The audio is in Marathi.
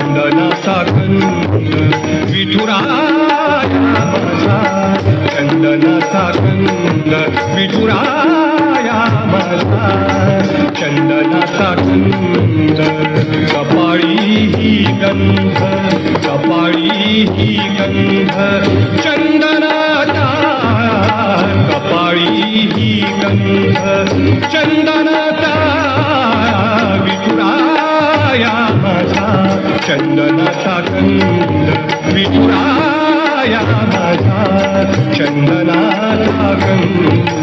चंदनाचा कंद विठुराया माझा, चंदनाचा कंद विठुराया माझा, चंदनाचा कंद. कपाळी ही गंध, कपाळी ही गंध चंदनाचा, कपाळी ही गंध चंदनाचा विठुराया माझा, चंदनाचा गंध विठुराया माझा, चंदनाचा गंध.